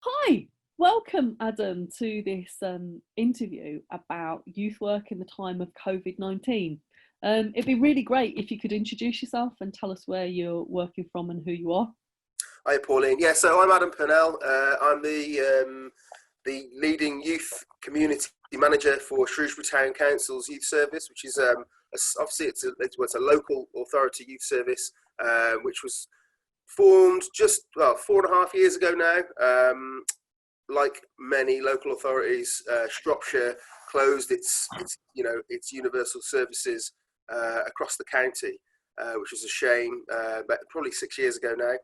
Hi, welcome Adam to this interview about youth work in the time of COVID-19. It'd be really great if you could introduce yourself and tell us where you're working from and who you are. Hi, Pauline. Yeah, so I'm Adam Purnell. I'm the leading youth community manager for Shrewsbury Town Council's youth service, which is obviously it's a local authority youth service, which was formed just 4.5 years ago now. Like many local authorities, Shropshire closed its universal services across the county, which was a shame. But probably 6 years ago now.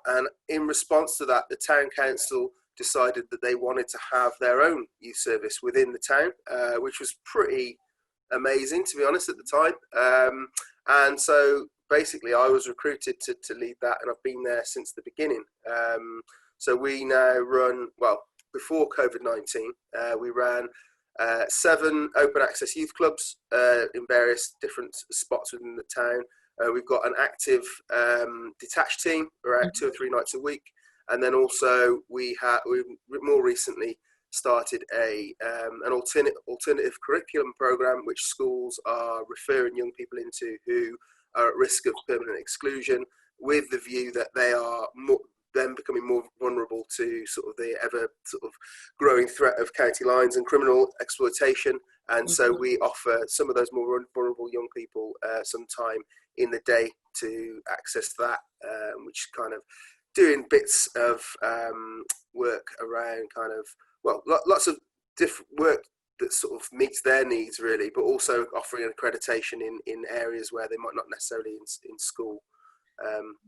And in response to that, the town council decided that they wanted to have their own youth service within the town, which was pretty amazing, to be honest, at the time. And so basically I was recruited to lead that, and I've been there since the beginning. So we now run, well, before COVID-19, we ran 7 open access youth clubs in various different spots within the town. We've got an active detached team around 2 or 3 nights a week, and then also we more recently started an alternative curriculum program which schools are referring young people into who are at risk of permanent exclusion, with the view that they are then becoming more vulnerable to sort of the ever sort of growing threat of county lines and criminal exploitation. And so we offer some of those more vulnerable young people some time in the day to access that, which kind of doing bits of work around kind of, well, lots of different work that sort of meets their needs really, but also offering an accreditation in areas where they might not necessarily in school.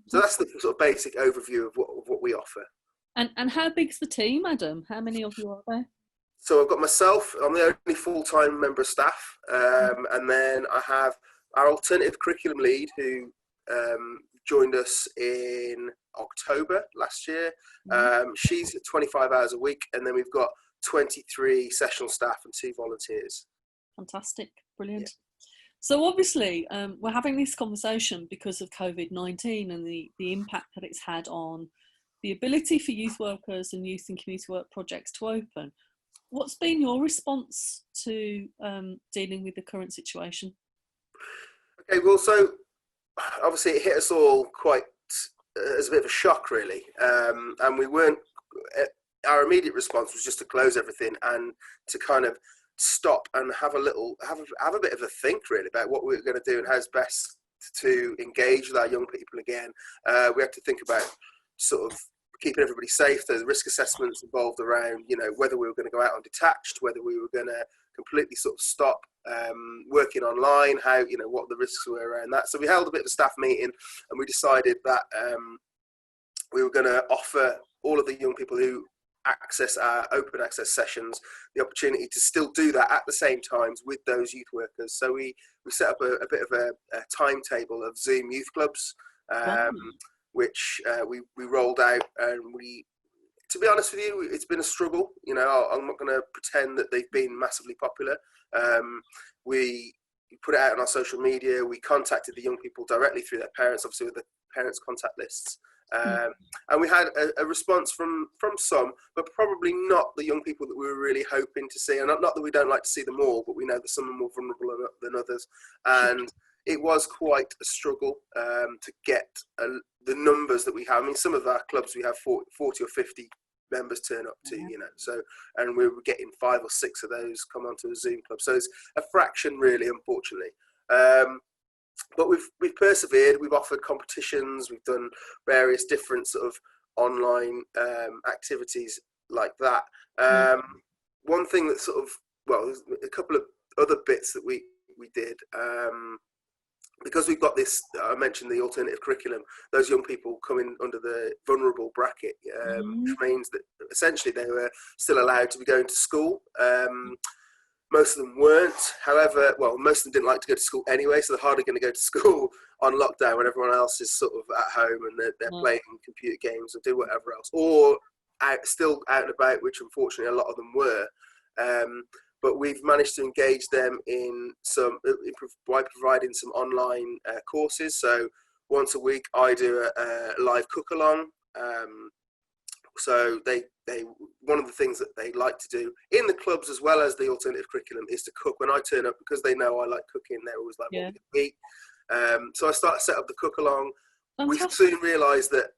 So that's the sort of basic overview of what we offer. And how big's the team, Adam? How many of you are there? So I've got myself, I'm the only full-time member of staff, and then I have our alternative curriculum lead who joined us in October last year. She's at 25 hours a week, and then we've got 23 sessional staff and 2 volunteers. Fantastic, brilliant. Yeah. So obviously we're having this conversation because of COVID-19 and the impact that it's had on the ability for youth workers and youth and community work projects to open. What's been your response to dealing with the current situation? Okay, well, so obviously it hit us all quite as a bit of a shock, really. And we weren't, our immediate response was just to close everything and to kind of stop and have a bit of a think, really, about what we were going to do and how it's best to engage with our young people again. We had to think about sort of keeping everybody safe. The risk assessments involved around, whether we were going to go out on detached, whether we were going to completely sort of stop working online, how, what the risks were around that. So we held a bit of a staff meeting, and we decided that we were going to offer all of the young people who access our open access sessions the opportunity to still do that at the same times with those youth workers. So we set up a bit of a timetable of Zoom youth clubs, which we rolled out, and to be honest with you, it's been a struggle. I'm not going to pretend that they've been massively popular. We put it out on our social media. We contacted the young people directly through their parents, obviously with the parents' contact lists. And we had a response from some, but probably not the young people that we were really hoping to see. And not that we don't like to see them all, but we know that some are more vulnerable than others. And it was quite a struggle to get the numbers that we have. I mean, some of our clubs we have 40 or 50 members turn up to, so, and we were getting 5 or 6 of those come onto a Zoom club. So it's a fraction, really, unfortunately. But we've persevered. We've offered competitions. We've done various different sort of online activities like that. One thing that sort of, well, there's a couple of other bits that we did. Because we've got this, I mentioned the alternative curriculum, those young people coming under the vulnerable bracket, which means that essentially they were still allowed to be going to school. Most of them weren't. However, well, most of them didn't like to go to school anyway, so they're hardly going to go to school on lockdown when everyone else is sort of at home and they're playing computer games or do whatever else, or still out and about, which unfortunately a lot of them were. But we've managed to engage them by providing some online courses. So once a week, I do a live cook-along. So they one of the things that they like to do in the clubs as well as the alternative curriculum is to cook. When I turn up, because they know I like cooking, they're always like, what we can eat. So I started to set up the cook along. Fantastic. We soon realised that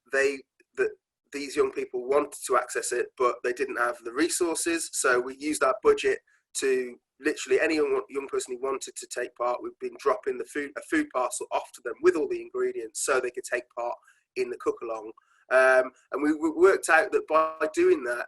these young people wanted to access it, but they didn't have the resources. So we used our budget to literally any young person who wanted to take part. We've been dropping a food parcel off to them with all the ingredients so they could take part in the cook along. And we worked out that by doing that,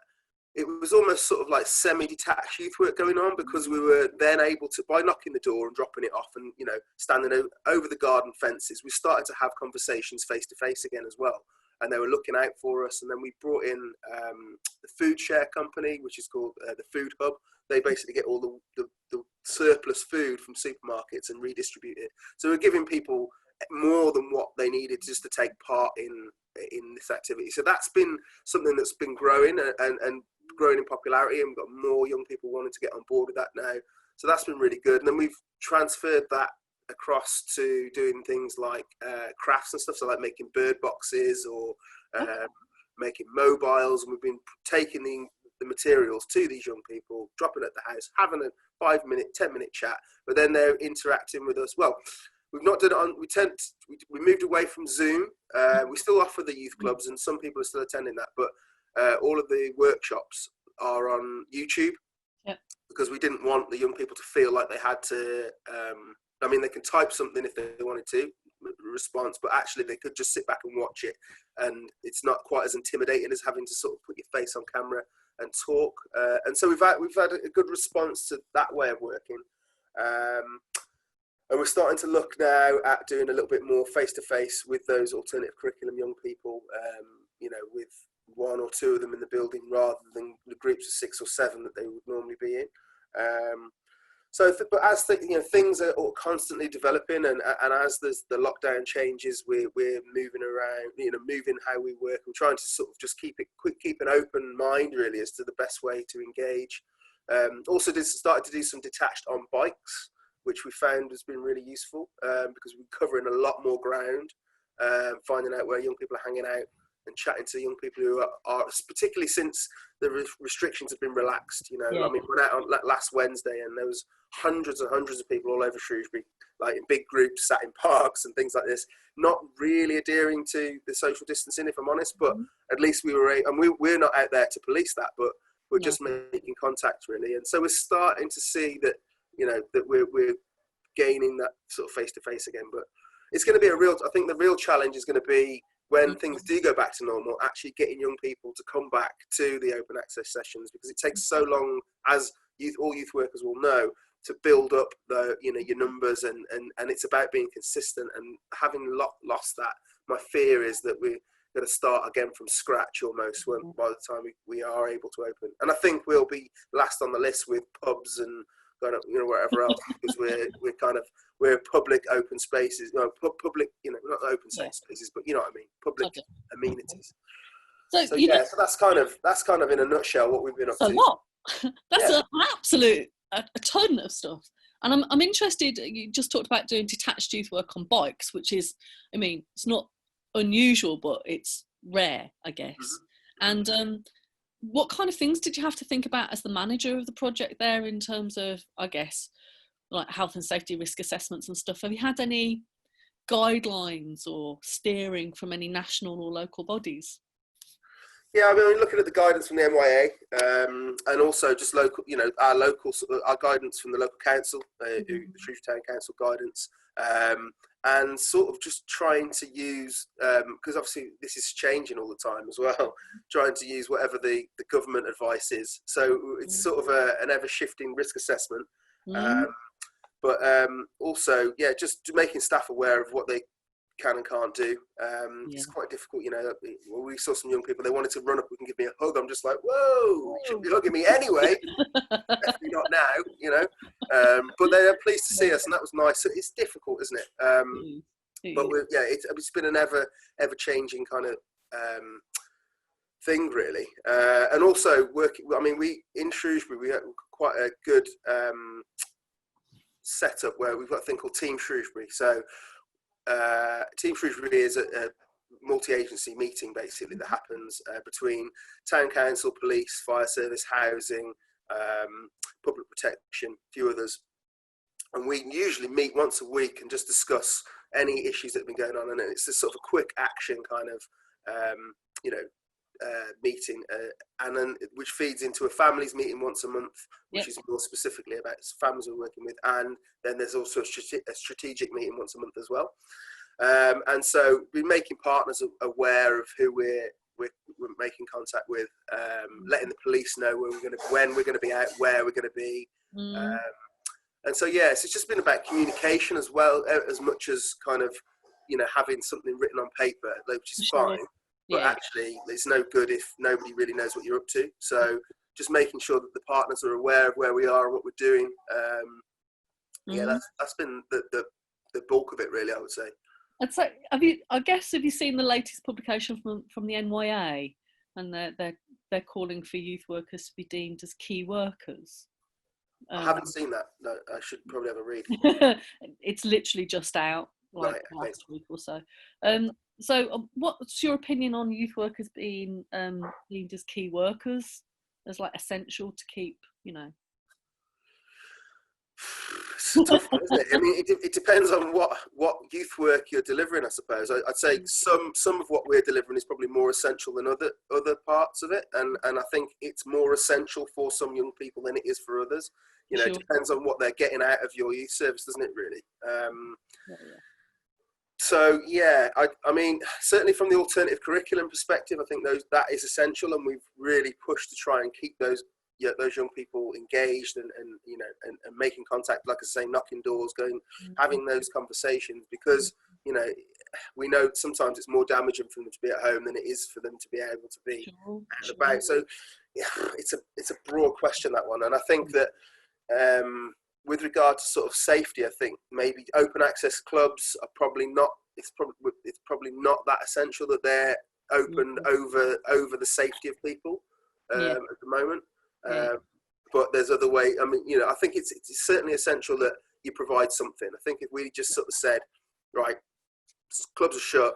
it was almost sort of like semi-detached youth work going on, because we were then able to, by knocking the door and dropping it off and, you know, standing over the garden fences, we started to have conversations face to face again as well. And they were looking out for us. And then we brought in the food share company, which is called the Food Hub. They basically get all the surplus food from supermarkets and redistribute it. So we're giving people more than what they needed just to take part in this activity. So that's been something that's been growing and growing in popularity, and we've got more young people wanting to get on board with that now. So that's been really good. And then we've transferred that across to doing things like crafts and stuff, so like making bird boxes or making mobiles. And we've been taking the materials to these young people, dropping at the house, having a 5-minute, 10-minute chat, but then they're interacting with us. Well, we've not done it on, we moved away from Zoom. We still offer the youth clubs and some people are still attending that, but all of the workshops are on YouTube. Yep. Because we didn't want the young people to feel like they had to, I mean, they can type something if they wanted to, response, but actually they could just sit back and watch it. And it's not quite as intimidating as having to sort of put your face on camera and talk. And so we've had a good response to that way of working. And we're starting to look now at doing a little bit more face-to-face with those alternative curriculum young people, you know, with 1 or 2 of them in the building rather than the groups of 6 or 7 that they would normally be in. But as things are constantly developing, and as the lockdown changes, we're moving around, you know, moving how we work. I'm trying to sort of just keep an open mind really as to the best way to engage. Also started to do some detached on bikes, which we found has been really useful because we're covering a lot more ground, finding out where young people are hanging out and chatting to young people who are particularly since the restrictions have been relaxed. You know, I mean, we went out on last Wednesday and there was hundreds and hundreds of people all over Shrewsbury, like in big groups, sat in parks and things like this, not really adhering to the social distancing, if I'm honest, but at least we were, and we're not out there to police that, but we're just making contact really. And so we're starting to see that, you know, that we're gaining that sort of face-to-face again. But it's going to be I think the real challenge is going to be when things do go back to normal, actually getting young people to come back to the open access sessions, because it takes so long, as all youth workers will know, to build up your numbers, and it's about being consistent. And having lost that, my fear is that we're going to start again from scratch almost by the time we are able to open. And I think we'll be last on the list with pubs and wherever else, because we're public open spaces, public, not open spaces, but you know what I mean, public amenities. So that's kind of in a nutshell what we've been up to. A lot. That's an absolute a ton of stuff. And I'm interested. You just talked about doing detached youth work on bikes, which is, I mean, it's not unusual, but it's rare, I guess. Mm-hmm. And what kind of things did you have to think about as the manager of the project there in terms of, I guess, like health and safety risk assessments and stuff? Have you had any guidelines or steering from any national or local bodies? Yeah, I mean, looking at the guidance from the NYA, and also just local, our guidance from the local council, the Shrewsbury Town Council guidance, and sort of just trying to use, because obviously this is changing all the time as well, trying to use whatever the government advice is. So it's sort of an ever-shifting risk assessment, but also, just making staff aware of what they can and can't do. It's quite difficult, we saw some young people, they wanted to run up and give me a hug. I'm just like, whoa, you shouldn't be hugging me anyway. Definitely not now, but they're pleased to see us, and that was nice. So it's difficult, isn't it? But it's been an ever-changing kind of thing, really. And also we in Shrewsbury, we have quite a good setup where we've got a thing called Team Shrewsbury. So Team Shrewsbury is multi-agency meeting basically that happens between town council, police, fire service, housing, public protection, a few others. And we usually meet once a week and just discuss any issues that have been going on. And it's this sort of a quick action kind of, meeting, and then which feeds into a families meeting once a month, which is more specifically about families we're working with. And then there's also a strategic meeting once a month as well. And so we're making partners aware of who we're making contact with, letting the police know when we're going to be out, where we're going to be. And so, yes, it's just been about communication as well, as much as kind of, having something written on paper, which is fine. But actually, it's no good if nobody really knows what you're up to. So just making sure that the partners are aware of where we are and what we're doing. That's been the bulk of it, really, I would say. I'd say, have you seen the latest publication from the NYA, and they're calling for youth workers to be deemed as key workers? I haven't seen that. No, I should probably have a read. It's literally just out, last week or so. So what's your opinion on youth workers being deemed as key workers, as essential to keep, It's tough, isn't it? I mean, it depends on what youth work you're delivering, I suppose. I'd say some of what we're delivering is probably more essential than other parts of it, and I think it's more essential for some young people than it is for others. It depends on what they're getting out of your youth service, doesn't it, really? So, I mean, certainly from the alternative curriculum perspective, I think that is essential, and we've really pushed to try and keep those young people engaged and making contact, like I say, knocking doors, having those conversations, because, we know sometimes it's more damaging for them to be at home than it is for them to be able to be out and about. So, it's a broad question, that one. And I think that with regard to sort of safety, I think maybe open access clubs are probably not. It's probably not that essential that they're open over the safety of people at the moment. But there's other ways. I mean, I think it's certainly essential that you provide something. I think if we just sort of said, right, clubs are shut,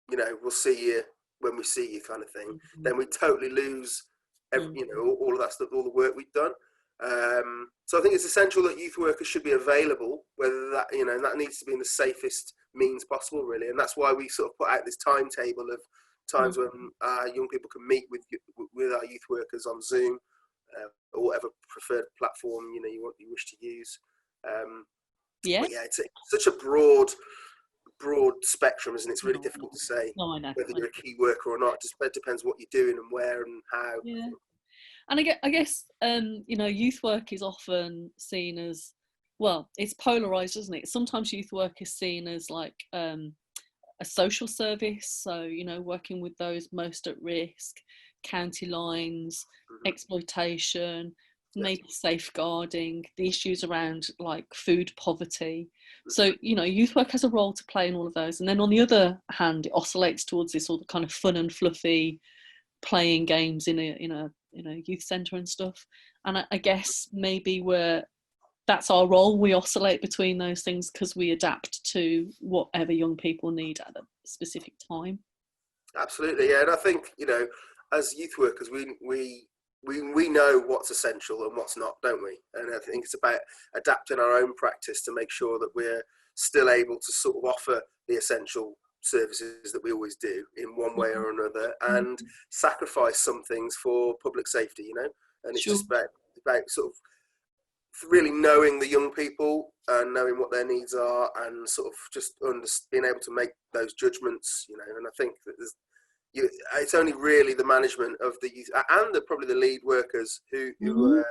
we'll see you when we see you, kind of thing, then we totally lose, all of that stuff, all the work we've done. So I think it's essential that youth workers should be available, whether that, that needs to be in the safest means possible, really. And that's why we sort of put out this timetable of times when young people can meet with our youth workers on Zoom, or whatever preferred platform, you wish to use. It's such a broad spectrum, isn't it? It's really difficult to say whether you're a key worker or not. It depends what you're doing and where and how. And I guess youth work is often seen as, well, it's polarised, isn't it? Sometimes youth work is seen as a social service, so working with those most at risk, county lines, exploitation, maybe safeguarding, the issues around food poverty. So youth work has a role to play in all of those. And then on the other hand, it oscillates towards this all the kind of fun and fluffy playing games in a youth centre and stuff. And I guess maybe that's our role. We oscillate between those things because we adapt to whatever young people need at a specific time. Absolutely, yeah. And I think as youth workers, we know what's essential and what's not, don't we? And I think it's about adapting our own practice to make sure that we're still able to sort of offer the essential services that we always do in one way or another, and sacrifice some things for public safety, and it's just about sort of really knowing the young people and knowing what their needs are, and sort of just being able to make those judgments, and I think that it's only really the management of the youth and probably the lead workers who are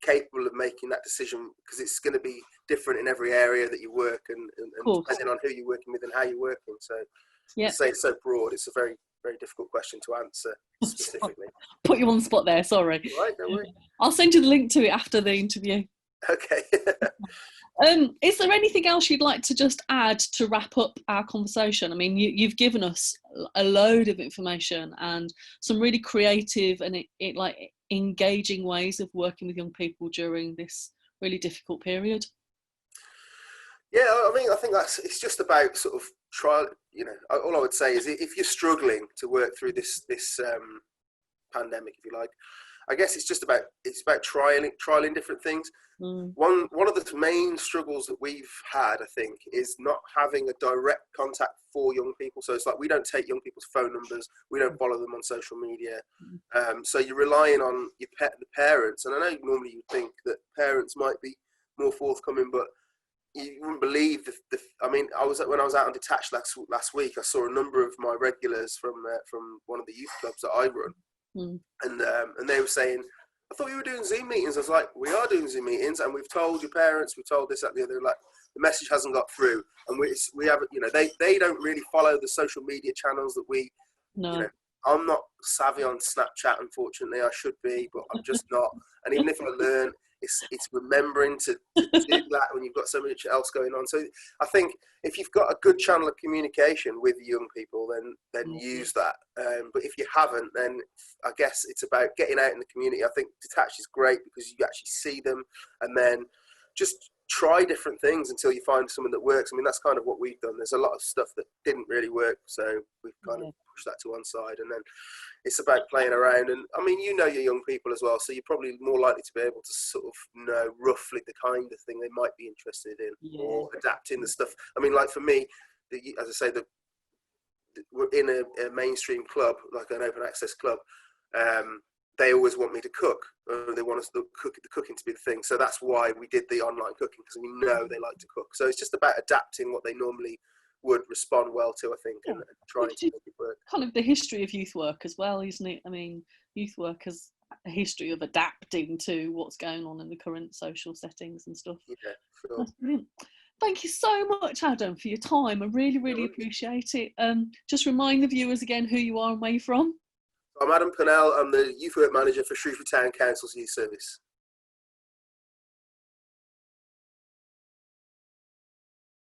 capable of making that decision, because it's going to be different in every area that you work, and depending on who you're working with and how you're working. So to say it's so broad, it's a very, very difficult question to answer specifically. Put you on the spot there, sorry. Right, don't worry. I'll send you the link to it after the interview. Okay. Is there anything else you'd like to just add to wrap up our conversation? I mean, you've given us a load of information and some really creative and engaging ways of working with young people during this really difficult period. Yeah, I mean, I think it's just about sort of try, all I would say is if you're struggling to work through this pandemic, if you like, I guess it's about trialing different things. One of the main struggles that we've had, I think, is not having a direct contact for young people. So it's like we don't take young people's phone numbers, we don't follow them on social media. So you're relying on the parents, and I know normally you'd think that parents might be more forthcoming, but you wouldn't believe when I was out on Detached last week, I saw a number of my regulars from one of the youth clubs that I run, and they were saying, I thought you were doing Zoom meetings. I was like, we are doing Zoom meetings, and we've told your parents, we've told this, that, the other. Like, the message hasn't got through, and we haven't. They don't really follow the social media channels that we. No. I'm not savvy on Snapchat, unfortunately. I should be, but I'm just not. And even if I learn, it's remembering to do that when you've got so much else going on. So I think if you've got a good channel of communication with young people, then use that. But if you haven't, then I guess it's about getting out in the community. I think Detached is great because you actually see them, and then just try different things until you find something that works. I mean, that's kind of what we've done. There's a lot of stuff that didn't really work, so we've kind of pushed that to one side, and then it's about playing around. And I mean, your young people as well, so you're probably more likely to be able to sort of know roughly the kind of thing they might be interested in, or adapting the stuff. I mean, like for me, as I say, we're in a mainstream club, like an open access club. They always want me to cook. They want us the cooking to be the thing. So that's why we did the online cooking, because we know they like to cook. So it's just about adapting what they normally would respond well to, I think, and trying to make it work. Kind of the history of youth work as well, isn't it? I mean, youth work has a history of adapting to what's going on in the current social settings and stuff. Yeah, sure. That's brilliant. Thank you so much, Adam, for your time. I really, really appreciate it. Just remind the viewers again who you are and where you're from. I'm Adam Purnell. I'm the Youth Work Manager for Shrewsbury Town Council's Youth Service.